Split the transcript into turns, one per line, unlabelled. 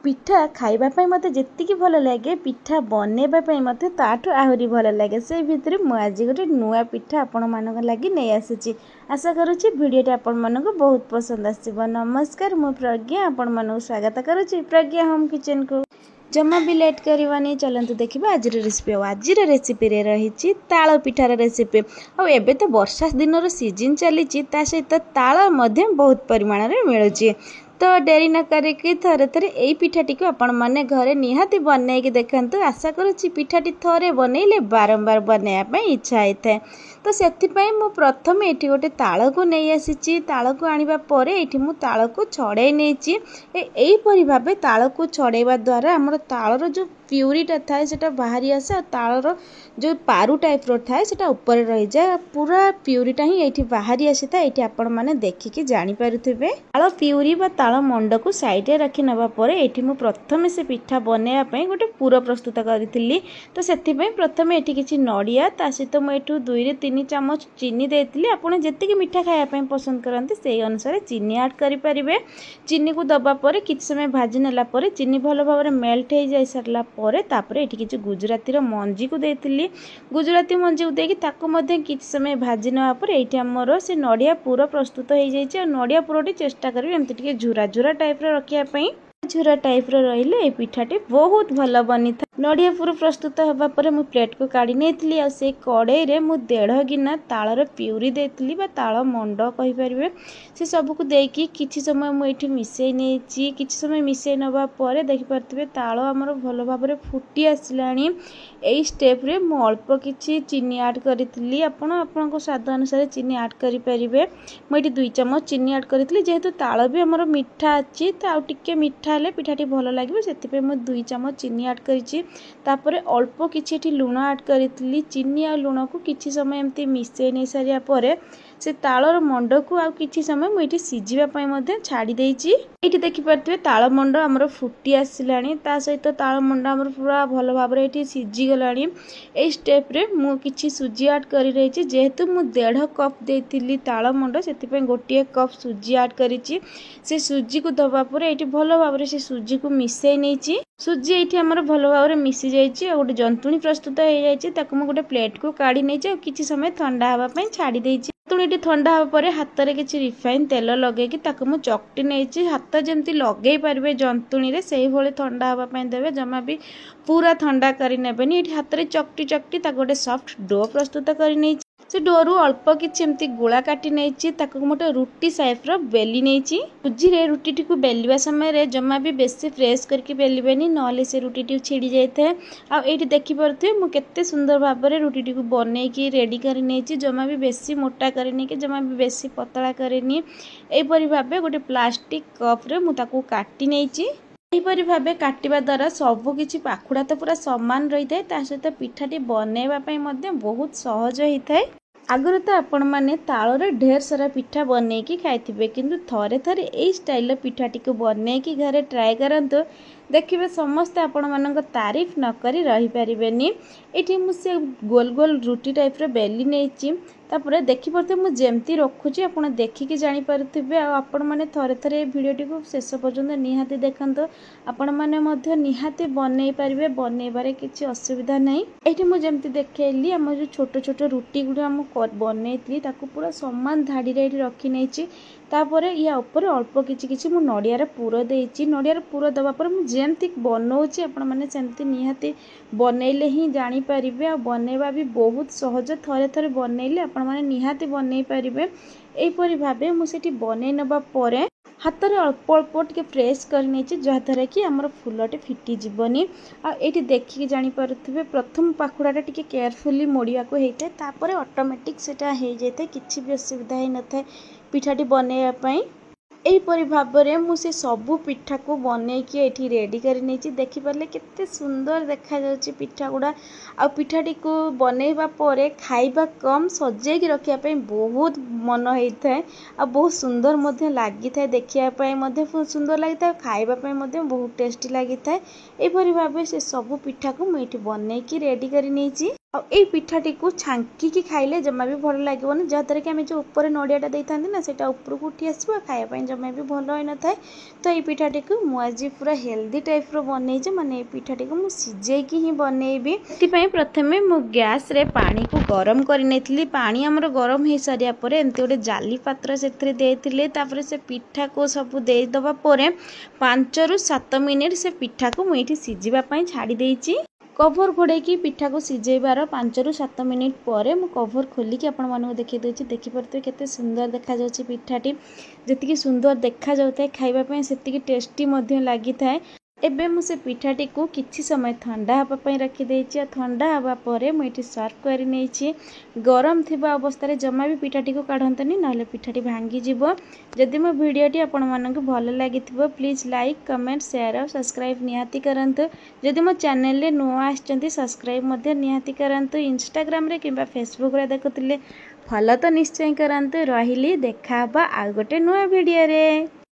पिठा खाइबा मते जेतिकी भल लगे पिठा बनैबा मते ताठू आहुरी भल लगे। से भितर मु आज गोटे नुआ पिठा आपण मानक लगी नहीं आसी। आशा करुच्ची भिडियोटा आपण मानक बहुत पसंद आसिबो। नमस्कार, मु प्रज्ञा आपण मानक स्वागत करुच्ची प्रज्ञा होम किचन को। जमा भी लेट करवानी, चलतु देखा आज रेसिपी। आज रेसिपी रे रही ताल पिठार रेसिपी। और एबे तो वर्षा दिन सीजन चली सहित ताल बहुत परिमाण में मिलूँ। तो डेरी न करके थरे थरे यही पिठाटी को आपण मैंने घरे निहाती बनई देखु। आशा करुच्ची पिठाटी थरे बनइले बारंबार बनैया इच्छा होता है। तो से प्रथम ये गोटे ताल को नहीं आसी। ताल को आनिबा परे एठी मु ताल को छड़े नहीं। यहीपरि भाव ताल को छड़ेवा द्वारा आमर तालर जो प्यूरीटा थाए सेटा बाहरी आसे। तालर जो पारू टाइप रो थाए सेटा ऊपर रही जाए। पूरा प्यूरीटा ही एठी बाहरी आसी था। एठी आपण माने देखिकी जानि पारुथिबे। ताल प्यूरी बा ताल मंड को साइड रे रखि नबा परे एठी मु प्रथम से पिठा बनैया पई गोटे पूरा प्रस्तुत करिथिली। तो सेथि पई प्रथम एठी किछि नडिया ता सहित मु एठु 2 रे 3 चम्मच चीनी देथिली। आपण जेतिकी मिठा खाया पई पसंद करंती सेही अनुसार चीनी ऐड करि परिबे। चीनी को दबा परे किछि समय भाजी नेला परे चीनी भलो भाबरे मेल्ट हे जाय सरला परे तापरे एठी किछि गुजराती रो मंजी को देथिली। गुजराती मंजी को देकी ताको मध्ये किछि समय भाजी नेवा परे एठी हमरो से नडिया पूरा प्रस्तुत हो जाय छै। नडिया पूराटी चेष्टा करबे एमति टिके झुरा झुरा टाइप रो रखिया पई। झुरा टाइप रो रहिले ए पिठाटी बहुत भलो बनी था। नडिया पूरा प्रस्तुत हबा परे मु प्लेट को काढी नेथिली। आ से कड़ाई रे मु 1.5 गिना तालर प्यूरी देथिली बा ताल मंड कहि परिबे। से सब को देकी किछि समय मु एठी मिसई नेछि। किछि समय मिसई नबा परे देखि परथिबे ताल हमर भलो भाबरे फुटी आसिलानी। एई स्टेप रे मु अल्प किछि चीनी ऐड करिथिली। आपन को स्वाद अनुसार चीनी ऐड करि परिबे। मु एठी 2 चम्मच चीनी ऐड करिथिली। जेहेतु ताल भी हमर मिठा अछि त आ टिके मिठा ले पिठाटी भलो लागिबो सेति पे मु 2 चम्मच चीनी ऐड करिछि। तापरे अल्प किछि एठी लूण ऐड करिथिली। चीनी आ लूण को किछि समय एमती मिसई नै सारिया परे से तालर मंड को आ किछि समय मु एठी सिजिबा पई मध्ये छाडी देइछि। एठी देखि परथिबे ताल मंड हमर फुटी आसिलानी। ता सहित ताल मंड हमर पूरा भलो भाबरे एठी सिजि गलानी। ए स्टेप रे मु किछि सुजी ऐड करि रहिछि। जेहेतु मु 1.5 कप देइथिली ताल मंड सेति पे 1 कप सुजी ऐड करिछि। से सुजी को दबा परे एठी भलो भाबरे से सुजी को मिसई नेछि। सुजी एठी हमर भलो भाबरे मिसि जाइछि। आ गोटे जंतुणी प्रस्तुत हो जाइछि। ताको मु गोटे प्लेट को काढी नेछि आ किछि समय ठंडा हबा पई छाडी देइछि। जंतुणीटी ठंडा हबा परे हाथ रे किछि रिफाइन तेल लगे कि ताको मु चकटी नेछि। हाथ जेमति लगेई पारबे जंतुणी रे सेही भली ठंडा हबा पई देबे। जमा भी पूरा ठंडा करि नेबेनी। एठी हाथ रे चकटी चकटी ताको गोटे सॉफ्ट डो प्रस्तुत करि नेछि। से डोरू अल्प किछि एमती गोला काटी नेछि। ताको मोटे रुटी साइफ रो बेली नेछि। सुजी रे रुटी टी को बेलिबा समय रे जमा भी बेसी फ्रेश करके बेलिबेनी नले से रुटी टी छिड़ी जायथे। आ एठी देखि परथे मु केते सुंदर भाबरे रुटी टी को बनै की रेडी करि नेछि। जमा भी बेसी मोटा करिनी कि जमा भी बेसी पतला करिनी। एई परि भाबे गोटे प्लास्टिक कप रे मु ताको काटी नेछि। एहीपरि भावे काटिबा द्वारा सबु किछि पाखुड़ा तो पूरा समान रही थाए। ता सहित पिठाटी बनैबा पई मध्ये बहुत सहज होई थाए। आगुर तो आपण माने तालरे ढेर सारा पिठा बनैकी खाइथिबे, किंतु थरे थरे एई स्टाइल पिठाटी को बनैकी घरे ट्राए करंतु। देखिबे समस्त आपण मानक तारीफ न करी रही परिबेनी। एठी मु से गोल गोल रुटी टाइप रे बेली नेछि। तापरे देखि परते मु जेमती रखुची आपण देखिकी जानि पारुथिबे। आ आपण माने थरे थरे भिडियोटी को शेष पर्यंत निहाती देखंतो। आपण माने मध्ये निहाती बनै परिबे। बनैबारे किछि असुविधा नै। एठी मु जेमती देखेली हम जो छोट छोट रुटी गुडा हम बनैतली ताको पूरा समान धाडी रे रखी नेछि। तापरे या ऊपर अल्प किछि किछि मु नडियार पूरा देइछि। नडियार पूरा दबा पर मु जेमती बनौछि आपण माने सेमती निहाती बनैले ही जानि परिबे। आ बनैबा भी बहुत सहज। थरे थरे बनैले आपण माने निहाती बनै परिबे। एई परि भाबे मु सेठी बनै नबा परे हाथ रे अल्प अल्प टिके प्रेस कर नेछि जहाद्वारा कि हमर फुलटे फिटी जीवनी। आ एठी देखिकी जानि पारुथिबे प्रथम पाखुड़ाटा टिके केयरफुली मोड़िया को हेइते। तापरे ऑटोमेटिक सेटा हे जेते किछि भी असुविधा हे नथाय पिठाटी बनैया पई। एहीपरि भाबरे मु से सबु पिठा को बनैकी एठी रेडी करि नेछि। देखि परले केते सुंदर देखा जाउछि पिठा गुडा। आ पिठाटी को बनैबा परे खाइबा कम सजेई कि रखिया पई बहुत मन हेइथाय। आ बहुत सुंदर मध्ये लागिथाय। देखिया पई मध्ये सुंदर लागिथाय। खाइबा पई मध्ये बहुत टेस्टी लागिथाय। एहीपरि भाबे से सबु पिठा को मु एठी बनैकी रेडी करि नेछि। आई पिठाटी को छांकी खाइले जमा भी भल लगे जहाँद्वारा कि आम जो ऊपर नड़ियाटा देता ना से उपरको उठी आसो खायापी जमा भी भल होई न थाए। तो ये पिठाटी को मुझे पूरा हेल्दी टाइप बनईजे माने पिठाटी को मुझे ही बनईबी। से प्रथमे मु गैस रे पानी को गरम कर पानी आमर गरम हो सारिया पर एमती गोटे जाली पात्र से देते से पिठा को सब देदबा 5 ରୁ 7 मिनिट से पिठा को मुझे सिझापी छाड़ी देची। कभर घोड़े पिठा को सिझेबार 5 ରୁ 7 मिनिट पर मु कभर खोलिकी आपण मानक देखी दूसरी देखिपे केते सुंदर देखा जाउछि पिठाटी जी सुंदर देखा जाउଥାଏ खाइबा से टेस्टी लगी थाए। एबे मु से पिठाटी को किछि समय ठंडा हबा पई रखी देछि। ठंडा हबा परे मु इटी सर्व करि नेछि। गरम थिबा अवस्था रे जमा भी पिठाटी को काढंतनी नले पिठाटी भांगी जिवो। जदि मो वीडियोटी आपण मानक भल लागिथिबो प्लीज लाइक कमेंट शेयर और सब्सक्राइब निहाती करंतु। जदि मो चैनल रे नुआ आछंती सब्सक्राइब मध्ये निहाती करंतु। इंस्टाग्राम रे किबा फेसबुक रे देखुतिले फॉलो तो निश्चय करंतु। रहिली देखा बा आ गोटे नुआ वीडियो रे।